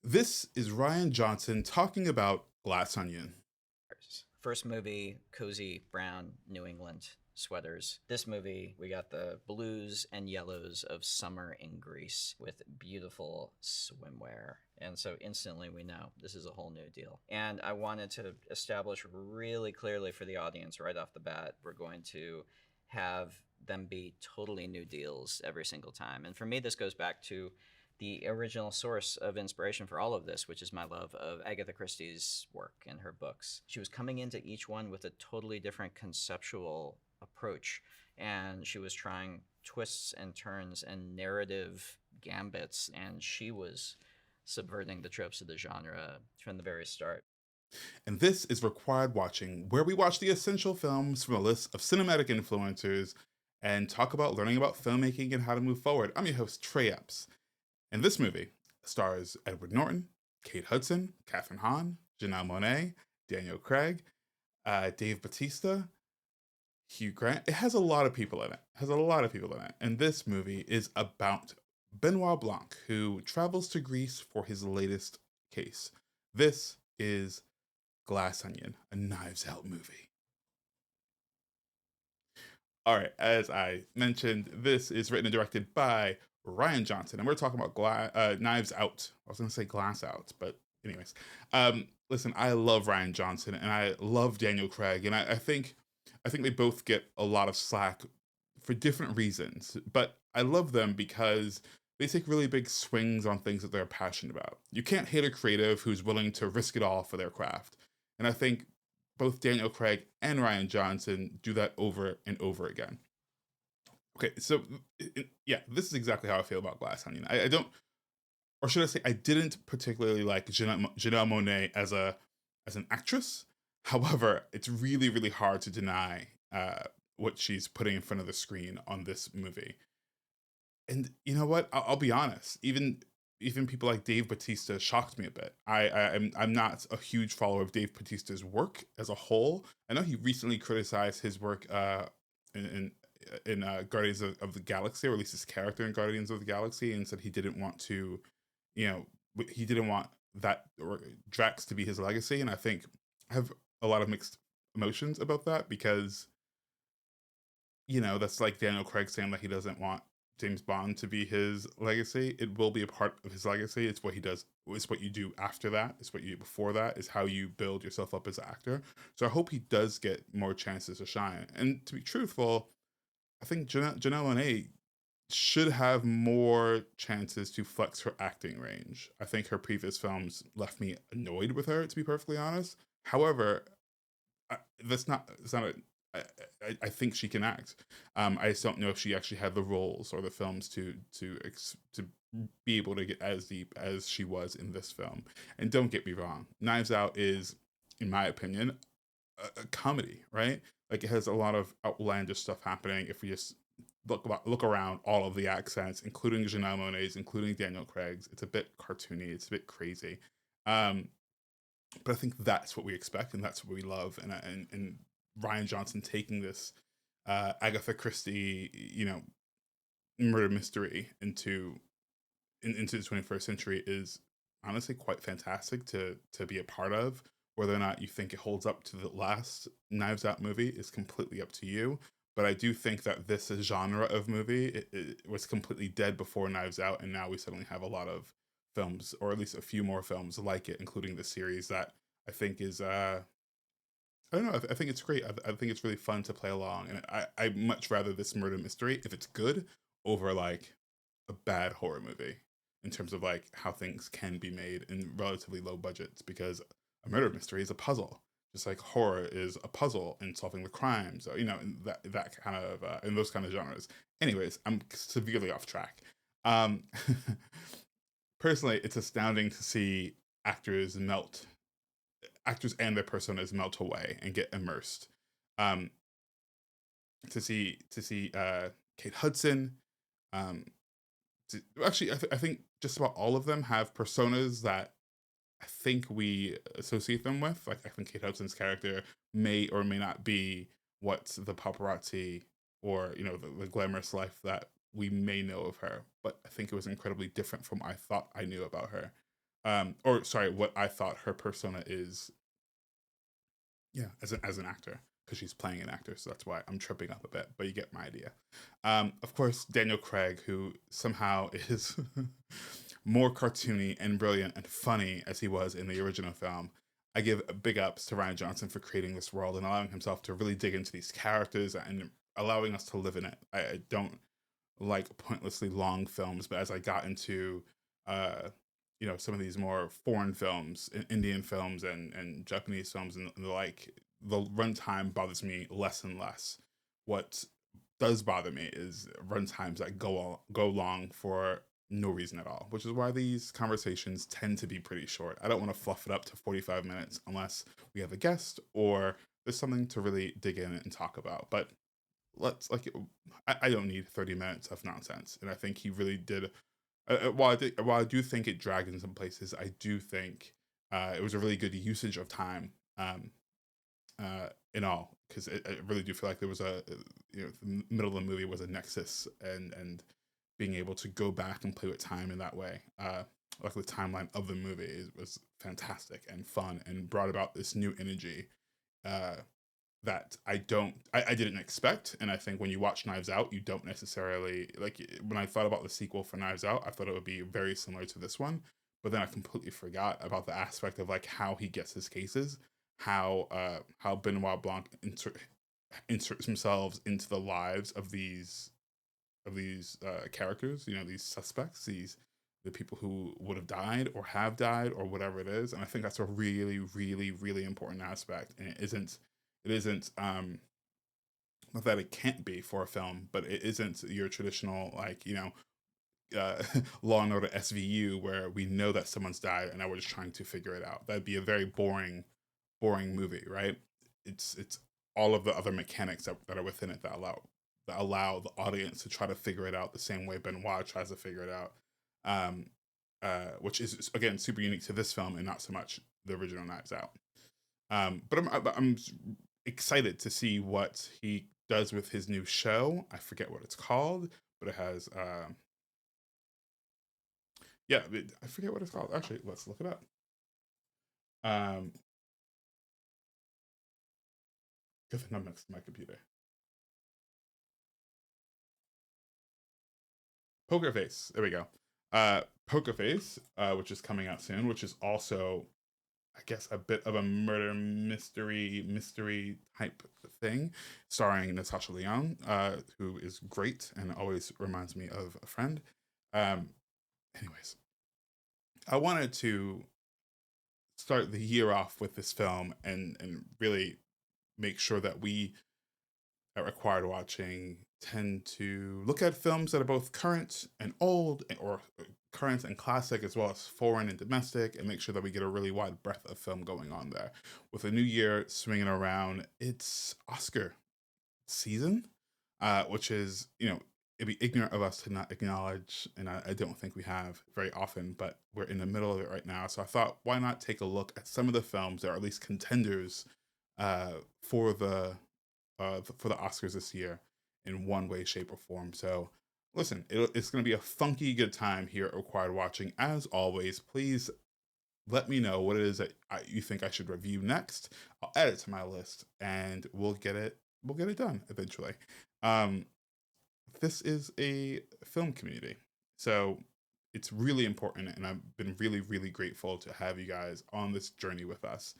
This is Ryan Johnson talking about Glass Onion. First movie, cozy brown New England sweaters. This movie, we got the blues and yellows of summer in Greece with beautiful swimwear. And so instantly we know this is a whole new deal. And I wanted to establish really clearly for the audience right off the bat, we're going to have them be totally new deals every single time. And for me, this goes back to the original source of inspiration for all of this, which is my love of Agatha Christie's work and her books. She was coming into each one with a totally different conceptual approach, and she was trying twists and turns and narrative gambits, and she was subverting the tropes of the genre from the very start. And this is Required Watching, where we watch the essential films from a list of cinematic influencers and talk about learning about filmmaking and how to move forward. I'm your host, Trey Epps. And this movie stars Edward Norton, Kate Hudson, Catherine Hahn, Janelle Monáe, Daniel Craig, Dave Bautista, Hugh Grant. It has a lot of people in it. It has a lot of people in it. And this movie is about Benoit Blanc, who travels to Greece for his latest case. This is Glass Onion, a Knives Out movie. All right, as I mentioned, this is written and directed by Ryan Johnson, and we're talking about Knives Out. I was going to say Glass Out, but anyways, listen, I love Ryan Johnson and I love Daniel Craig, and I think they both get a lot of slack for different reasons, but I love them because they take really big swings on things that they're passionate about. You can't hate a creative who's willing to risk it all for their craft, and I think both Daniel Craig and Ryan Johnson do that over and over again. Okay, so yeah, this is exactly how I feel about Glass Onion. I don't, or should I say, I didn't particularly like Janelle Monáe as an actress. However, it's really really hard to deny what she's putting in front of the screen on this movie. And you know what? I'll be honest. Even people like Dave Batista shocked me a bit. I'm not a huge follower of Dave Batista's work as a whole. I know he recently criticized his work in Guardians of the Galaxy, or at least his character in Guardians of the Galaxy, and said he didn't want to, you know, he didn't want that or Drax to be his legacy. And I think I have a lot of mixed emotions about that because that's like Daniel Craig saying that he doesn't want James Bond to be his legacy. It will be a part of his legacy. It's what he does. It's what you do after that. It's what you do before that. Is how you build yourself up as an actor. So I hope he does get more chances to shine. And to be truthful, I think Janelle Monáe should have more chances to flex her acting range. I think her previous films left me annoyed with her, to be perfectly honest. However, that's not it's not a I think she can act. I just don't know if she actually had the roles or the films to be able to get as deep as she was in this film. And don't get me wrong, Knives Out is, in my opinion, a comedy, right? Like it has a lot of outlandish stuff happening. If we just look around, all of the accents, including Janelle Monáe's, including Daniel Craig's, it's a bit cartoony. It's a bit crazy. Um, but I think that's what we expect and that's what we love. And Ryan Johnson taking this Agatha Christie, murder mystery into the 21st century is honestly quite fantastic to be a part of. Whether or not you think it holds up to the last Knives Out movie is completely up to you. But I do think that this genre of movie it was completely dead before Knives Out, and now we suddenly have a lot of films, or at least a few more films like it, including the series that I think is I don't know. I think it's great. I think it's really fun to play along, and I much rather this murder mystery if it's good over like a bad horror movie in terms of like how things can be made in relatively low budgets because a murder mystery is a puzzle, just like horror is a puzzle in solving the crimes. So, in that kind of in those kind of genres. Anyways, I'm severely off track. Um, Personally, it's astounding to see actors melt actors and their personas melt away and get immersed. Um, to see Kate Hudson. Actually, I think just about all of them have personas that I think we associate them with. Like I think Kate Hudson's character may or may not be what the paparazzi or the glamorous life that we may know of her, but I think it was incredibly different from what I thought I knew about her. or sorry, what I thought her persona is, yeah, as an actor, because she's playing an actor, so that's why I'm tripping up a bit. But you get my idea. Of course, Daniel Craig, who somehow is more cartoony and brilliant and funny as he was in the original film. I give big ups to Ryan Johnson for creating this world and allowing himself to really dig into these characters and allowing us to live in it. I don't like pointlessly long films, but as I got into uh some of these more foreign films, Indian films and Japanese films and the like, the runtime bothers me less and less. What does bother me is runtimes that go long for no reason at all, which is why these conversations tend to be pretty short. I don't want to fluff it up to 45 minutes unless we have a guest or there's something to really dig in and talk about. But let's like I don't need 30 minutes of nonsense, and I think he really did. While I do think it dragged in some places, I do think it was a really good usage of time, in all, because I really do feel like there was the middle of the movie was a nexus, and being able to go back and play with time in that way, like the timeline of the movie was fantastic and fun and brought about this new energy uh, that I didn't expect. And I think when you watch Knives Out, you don't necessarily like when I thought about the sequel for Knives Out, I thought it would be very similar to this one. But then I completely forgot about the aspect of like how he gets his cases, how Benoit Blanc inserts themselves into the lives of these characters, these suspects, the people who would have died or have died or whatever it is. And I think that's a really, really, really important aspect. And it isn't not that it can't be for a film, but it isn't your traditional like Law and Order SVU where we know that someone's died and now we're just trying to figure it out. That'd be a very boring movie, right? It's all of the other mechanics that are within it that allow the audience to try to figure it out the same way Benoit tries to figure it out, um, which is again super unique to this film and not so much the original Knives Out. But I'm excited to see what he does with his new show. I forget what it's called, but it has yeah, I forget what it's called. Actually, let's look it up. Um, Good thing I'm next to my computer. Poker Face. There we go. Poker Face, which is coming out soon, which is also, I guess, a bit of a murder mystery type thing, starring Natasha Lyonne, who is great and always reminds me of a friend. Um, Anyways, I wanted to start the year off with this film and really make sure that we at Required Watching tend to look at films that are both current and old, or current and classic, as well as foreign and domestic, and make sure that we get a really wide breadth of film going on there. With a new year swinging around, it's Oscar season, which is, it'd be ignorant of us to not acknowledge, and I don't think we have very often, but we're in the middle of it right now. So I thought, why not take a look at some of the films that are at least contenders uh, for the for the Oscars this year in one way, shape, or form. So listen, it's going to be a funky good time here at Required Watching. As always, please let me know what it is that you think I should review next. I'll add it to my list, and we'll get it done eventually. Um, this is a film community, so it's really important, and I've been really, really grateful to have you guys on this journey with us.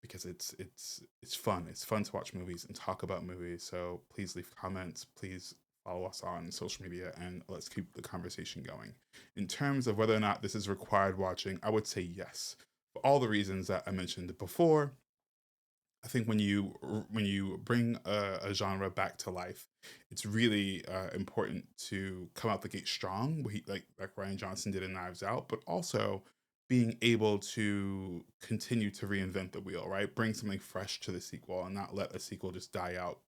Because it's fun. It's fun to watch movies and talk about movies. So please leave comments. Please follow us on social media, and let's keep the conversation going. In terms of whether or not this is required watching, I would say yes, for all the reasons that I mentioned before. I think when you bring a genre back to life, it's really important to come out the gate strong, like Ryan Johnson did in Knives Out, but also being able to continue to reinvent the wheel, right? Bring something fresh to the sequel and not let a sequel just die out,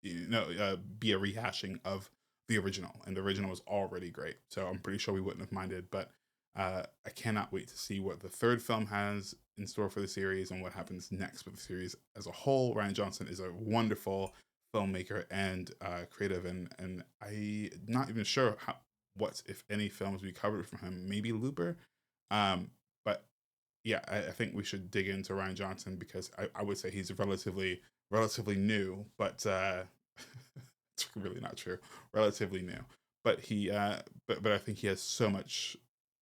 be a rehashing of the original. And the original was already great, so I'm pretty sure we wouldn't have minded. But I cannot wait to see what the third film has in store for the series and what happens next with the series as a whole. Ryan Johnson is a wonderful filmmaker and creative, and I'm not even sure what, if any, films we covered from him. Maybe Looper. But yeah, I think we should dig into Ryan Johnson because I would say he's relatively new, but it's really not true. Relatively new, but but I think he has so much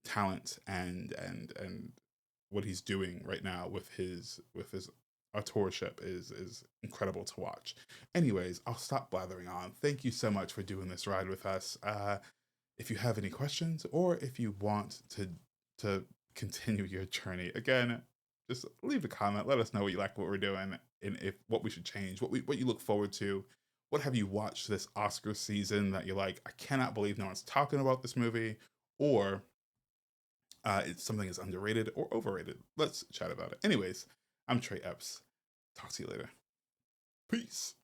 talent and what he's doing right now with his authorship is incredible to watch. Anyways, I'll stop blathering on. Thank you so much for doing this ride with us. If you have any questions or if you want to continue your journey, again, just leave a comment. Let us know what you like, what we're doing, and if what we should change, what you look forward to. What have you watched this Oscar season that you're like, I cannot believe no one's talking about this movie, or it's something is underrated or overrated. Let's chat about it. Anyways, I'm Trey Epps. Talk to you later. Peace.